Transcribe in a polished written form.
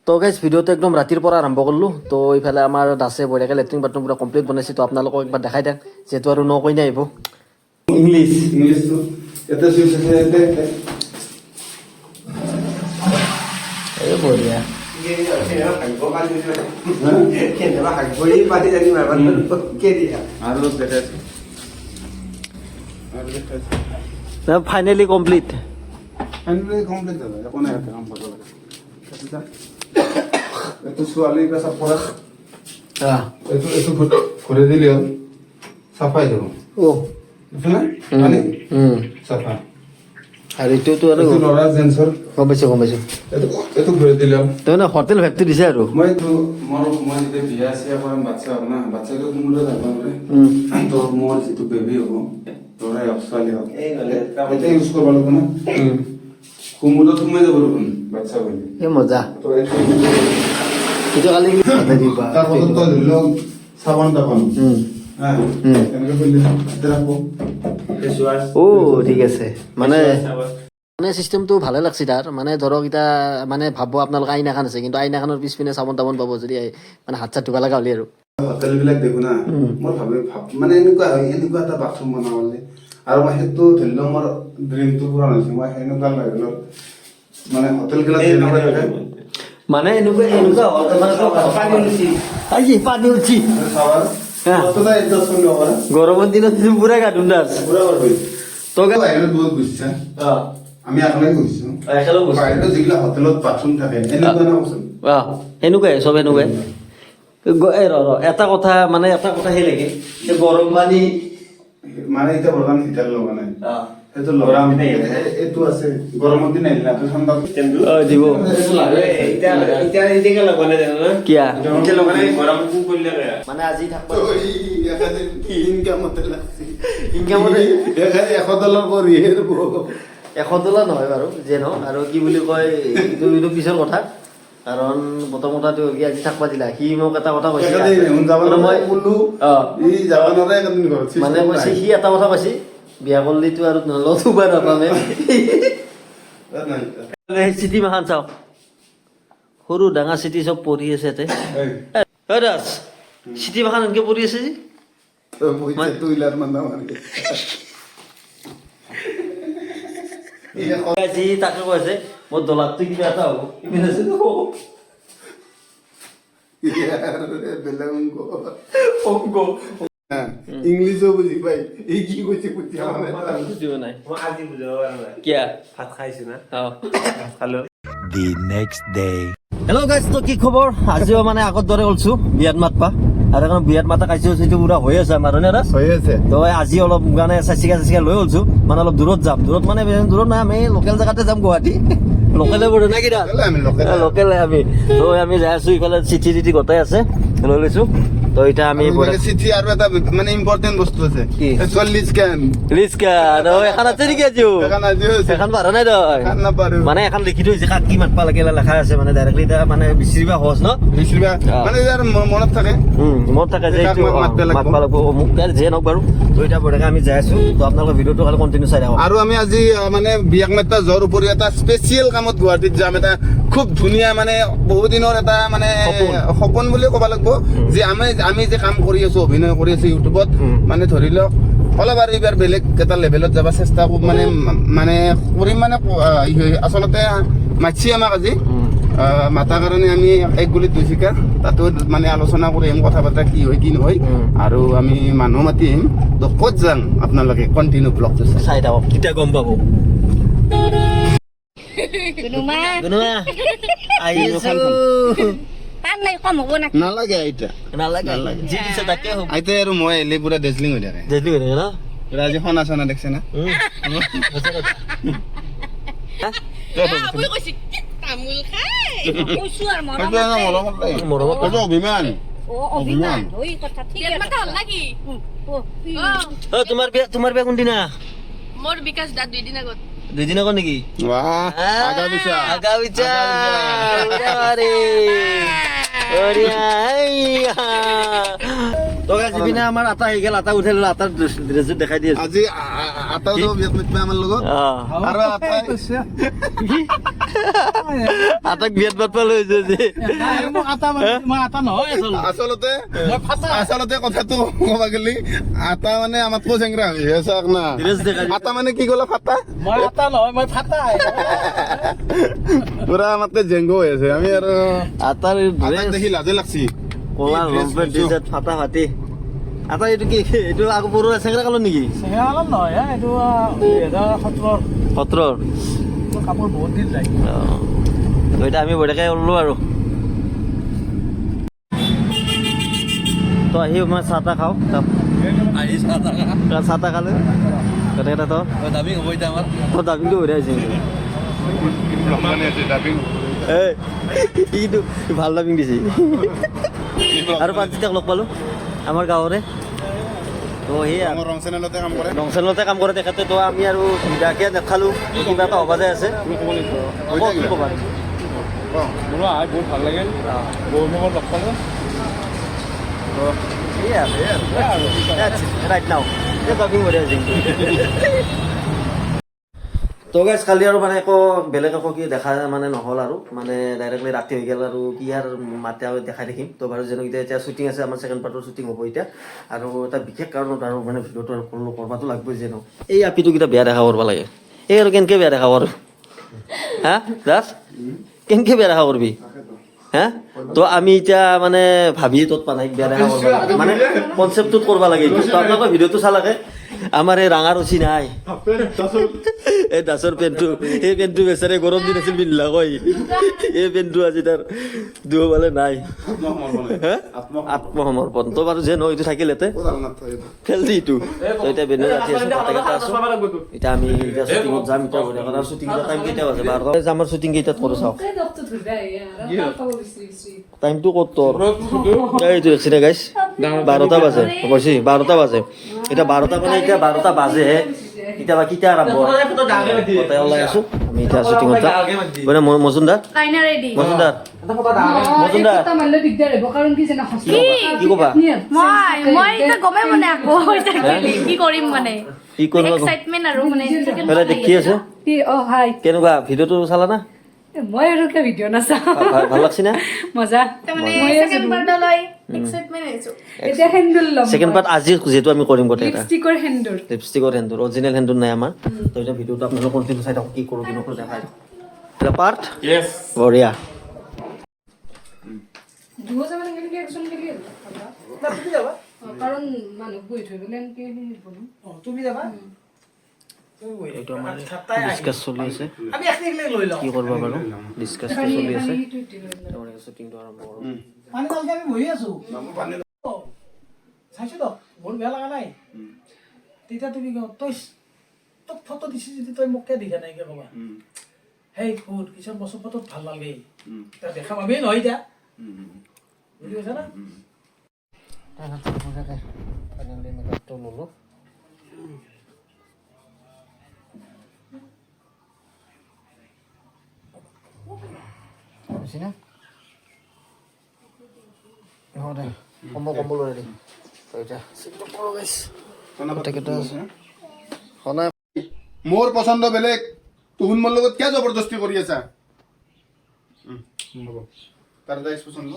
তো গাইজ ভিডিঅ'টো একদম ৰাতিৰ পৰা আৰম্ভ কৰিলোঁ। তো এইফালে আমাৰ দাসে বঢ়িয়াকৈ লেট্ৰিন বাথৰুম পুৰা কমপ্লিট বনাইছে। তো আপোনালোকক একবাৰ দেখাই দিয়ক, যিহেতু আৰু ন কৈ আহিব ইংলিছটো এটা সুইচ আছে এই বঢ়িয়া। Finally complete. কমপ্লিট হবে এখন একটা কাম করতে লাগে একটু সোয়ালি পেশাব করা একটু করে দিলেও সাফাই যাব ও বুঝলে মানে সাফা আৰু এইটোতো আৰু একটু লড়া সেন্সৰ গম পাইছোঁ একটু কৰে দিলাম তাৰমানে হোটেল ভেবটো দিছে আৰু মই তো মই যেতিয়া বিয়া আছে এখন বাচ্চা হ'ব না বাচ্চাটো কোনটো যাব মানে তো মোৰ যিটো বেবি হ'ব তোৰে অপছালি হ'ব এটা ইউজ কৰিব লাগিব না কুমুদত সোমাই যাব দেখোন বাচ্চা বুলি এই মজা। তো এইটো কালি দিবা তাৰ পাছত তই ধৰি লওক চাবোন তাবোন হ্যাঁ এনেকৈ কৰিলে তাতে ৰাখো ও ঠিক আছে। মানে চিষ্টেমটো ভালে লাগছে তাৰ। মানে ধৰক এতিয়া মানে ভাবব আপোনালোকে আইনাখন আছে, কিন্তু আইনাখনৰ পিছপিনে চাবোন তাবোন পাব যদি মানে হাত চাত ধুব লগা হ'লে আৰু হোটেল বিলাক দেখো না মই মানে এনেকুৱা হয় এনেকুৱা এটা বাথৰুম বনাবলে আৰু মই সেইটো ধৰি লওক মোৰ ড্ৰিমটো পূৰণ হৈছে। মই সেনেকুৱা লেভেলত মানে হোটেল গিলা মানে এনেকুৱা পানী উঠি গৰমৰ দিনত পুৰা গা ধুন্দাস বহুত বুজিছা আমি একেলগে গৈছো বাহিৰত যিগিলা হোটেলত বাথৰুম থাকে এনেকুৱা না কৈছো সেনেকুৱাই চব সেনেকুৱাই। এটা কথা সেই লাগে যে গৰম পানী মানে এতিয়া বৰ্তমান হিটাৰ লগা নাই সেইটো লগা এইটো আছে গৰমৰ দিন আহিলে না ঠাণ্ডা দিব কিয়া মানে আজি থাকব ইনকামতে লাগছে ইনকামতে $100 কৰি $100 নহয় বাৰু যে নহওক। আৰু কি বুলি কয় এইটো পিছৰ কথা, কাৰণ প্ৰথম কথাটো কি আজি থাকবা দিলা সি মোক এটা কথা কৈছে মানে কৈছে সি এটা কথা কৈছে বিয়া কৰিলেতো আৰু নলবা নাপামে। চিঠি মাখান চাওক, সৰু ডাঙৰ চিঠি চব পঢ়ি আছে ইয়াতে। দাস চিঠি মাখান এনেকে পঢ়ি আছে যে যি তাকে কৈছে মোৰ দলাতটো কিবা এটা হ'ব ইংলিছো বুজি পাই এই কি কৈছে নাই কিয়া ভাত খাইছো না খালো। The next day. Hello guys, তো কি খবৰ? আজিও মানে আগত দৰে ওলছো বিয়াত মাতবা আৰু এখন বিয়াত মাতা কাৰ্যসূচীটো পুৰা হৈ আছে আমাৰ হয়নে দাস? হৈ আছে। তো আজি অলপ মানে চাচিকা লৈ ওলছো, মানে অলপ দূৰত যাম। দূৰত মানে বেছি দূৰত নাই, আমি লোকেল জেগাতে যাম গুৱাহাটী। লোকেলে পৰে না কিটা লোকেলে আমি তো আমি যাই আছো। ইফালে চিঠি চিঠি গোটাই আছে লৈ লৈছো। তো এটা আমি চিঠি আৰু এটা মানে ইম্পৰ্টেণ্ট বস্তু আছে কি? লিস্কা এখন আছে নেকি আজিও? এখন পাৰা নাই তই মানে এখন লিখি থৈছে কাক কি মাতবা লাগে লেখা আছে। মানে ডাইৰেক্টলি এতিয়া মানে বিচৰিবা সহজ ন মানে যাৰ মনত থাকে মনত থাকে যে এইটো মাতবা লাগব অমুক যে নহওক বাৰু। তো এতিয়া বঢ়িয়াকৈ আমি যাই আছো। তো আপোনালোকৰ ভিডিঅ'টো খালি কণ্টিনিউ চাই থাকক। আৰু আমি আজি মানে বিয়াক মাতবা যোৱাৰ উপৰি এটা স্পেচিয়েল কামত গুৱাহাটীত যাম। এটা খুব ধুনীয়া মানে বহু দিনৰ এটা মানে সপোন বুলি ক'ব লাগিব যে আমি যে কাম কৰি আছো, অভিনয় কৰি আছো ইউটিউবত, মানে ধৰি লওক অলপ আৰু এইবাৰ বেলেগ এটা লেভেলত যাব চেষ্টা মানে কৰিম। মানে আচলতে মাতছি আমাক আজি মাতাৰ কাৰণে আমি এক গুলিত দুই চিকাৰ তাতো মানে আলোচনা কৰি আহিম, কথা বতৰা কি হয় কি নহয়। আৰু আমি মানুহ মাতি আহিম। তো ক'ত যাম আপোনালোকে কণ্টিনিউ ব্লগটো চাই থাকক, তেতিয়া গম পাব। নালাগে আইতা আইতা আৰু মই আহিলে পুৰা ডেজলিং হৈ থাকে আজি সনা চনা দেখছে না অভিমান তোমাৰ বিয়া কোনদিনা? মোৰ বিকাশ দা 2 দিন আগত। 2 দিন আগত নেকি? আগা পিছা পিনে আমাৰ আটা আহি গেল। আটা উঠাই ললো, আটাৰ ড্ৰেছটো দেখাই দিয়ে আজি আটাও আমাৰ লগত আৰু আটাক বিয়াত পাতবা লৈ হৈছে যে আচলতে কথাটো ক'ব গ'লে আটা মানে আমাতকৈ চেংৰা হৈ আছে না ড্ৰেছ দেখাই আটা মানে কি ক'লা ফাটা পুৰা আমাতকৈ জেংগ হৈ আছে আমি আৰু আটাৰ আটাক ড্ৰেছ দেখি লাজে লাগছি কলা লং পেণ্ট টি চাৰ্ট ফাটা ফাটি আটা এইটো কি এইটো আকৌ পুৰা চেংৰা কালৰ নেকি সত্ৰৰ কাপোৰ বহুত দিন যায় তো এতিয়া আমি বঢ়িয়াকৈ ওলালো আৰু তো আহি মই চাহ তাহ খাওঁ চাহ তাহ খালে গোটেইকেইটা তো দাবী হ'ব এতিয়া আমাৰ তো দাবিংটো বঢ়িয়া হৈছে কিন্তু ভাল দাবিং দিছে আৰু পাঁচটাক লগ পালোঁ আমাৰ গাঁৱৰে তো সেয়া ৰং চেনেলতে কাম কৰে ৰং চেনেলতে কাম কৰে তেখেতে তো আমি আৰু সুবিধাকৈ নেখালোঁ কিবা এটা হ'ব যায় আছে কি ক'বা মোৰো আহি বহুত ভাল লাগিল বহুত লগত লগ পালোঁ তো সেয়া ৰাইট নাও দাবিং বঢ়িয়া হৈছে তো গাইজ কালি আৰু মানে একো বেলেগ একো কি দেখা মানে নহ'ল আৰু মানে ডাইৰেক্টলি ৰাতি হৈ গ'ল আৰু কি আৰু মাতে আৰু দেখাই দেখিম তো বাৰু যেনেকৈ এতিয়া শ্বুটিং আছে আমাৰ ছেকেণ্ড পাৰ্টৰ শ্বুটিং হ'ব এতিয়া আৰু এটা বিশেষ কাৰণত আৰু মানে ভিডিঅ'টো আৰু কৰবাতো লাগবই যে ন এই আপিটো কেইটা বেয়া দেখা কৰিব লাগে এই আৰু কেনেকৈ বেয়া দেখা কৰ হা দাস কেনেকৈ বেয়া দেখা কৰবি হা তো আমি এতিয়া মানে ভাবি তত পানাই বেয়া দেখা কৰিব লাগে মানে কনচেপ্টটোত কৰিব লাগে তো আপোনালোকৰ ভিডিঅ'টো চালাকে আমাৰ এই ৰাঙা ৰচি নাই এই দাসৰ পেণ্টটো এই পেণ্টটো বেচাৰে গৰম দিন আছিল পিন্ধিলা কয় এই পেণ্টটো আজি তাৰ দুহ পালে নাই আত্মসমৰ্পণ তো বাৰু যে নহয় এইটো থাকিলেতে ফেলদি ইটো তো এতিয়া বেনে ৰাতি আছো ভাতকেইটা আছো এতিয়া আমি এতিয়া শ্বুটিঙত যাম এতিয়া বঢ়িয়া কথা শ্বুটিং টাইম কেইটা আছে 12টা আমাৰ শ্বুটিং কেইটাত কৰোঁ চাওক টাইমটো ক'ত তোৰ এইটো দেখছি নে গাইছ 12টা বাজে কৈছি 12টা বাজে এতিয়া 12টা মানে এতিয়া 12টা বাজেহে এতিয়া বা কেতিয়া আৰম্ভ গোটেই ওলাই আছো আমি এতিয়া শ্বুটিঙত যাম মানে মজুমদাৰ মজুমদাৰ কি ক'বা মই এতিয়া গমেই মানে আকৌ কি কৰিম মানে কি কৰিব এক্সাইটমেণ্ট আৰু মানে এটা দেখি আছে কেনেকুৱা ভিডিঅ'টো চালা না মই আৰু কে ভিডিঅ' নাচাওঁ ভাল লাগছি না মজা তাৰমানে ছেকেণ্ড পাৰ্টলৈ এক্সাইটমেণ্ট আহিছো এতিয়া হেন্দুল ল'ম ছেকেণ্ড পাৰ্ট আজি যিহেতু আমি কৰিম গোটেই এটা লিপষ্টিকৰ হেন্দুল লিপষ্টিকৰ হেন্দুৰ অৰিজিনেল হেন্দুৰ নাই আমাৰ তো এতিয়া ভিডিঅ'টো আপোনালোক কণ্টিনিউ চাই থাকক কি কৰোঁ কি নকৰোঁ দেখাই এটা পাৰ্ট বঢ়িয়া দুও যাব লাগে নেকি একজন গেলি কাৰণ মানুহ বহি থৈ গ'লে এনেকে তুমি যাবা এইটো আমাৰ ডিছকাছ চলি আছে কি কৰিব বাৰু ডিছকাছটো চলি আছে শ্বুটিংটো আৰম্ভ কৰোঁ পানী নালকে আমি বহি আছো চাইছো তো বহুত বেয়া লগা নাই তেতিয়া তুমি তই তোক ফটো দিছি যদি তই মোকে দিছা নাই কিয় ক'বা সেই ফুট কিছুমান বস্তু ফটোত ভাল নালাগে এতিয়া দেখা পাবেই নহয় এতিয়া বুজি পাইছা না ফাইনেলি মেকআপটো ল'লোঁ বুজিছি না দে কম্বল ৰেডি এতিয়া গোটেইকেইটা আছে মোৰ পচন্দ বেলেগ তুহুন মোৰ লগত কিয় জবৰদস্তি কৰি আছা হ'ব তাৰ পচন্দ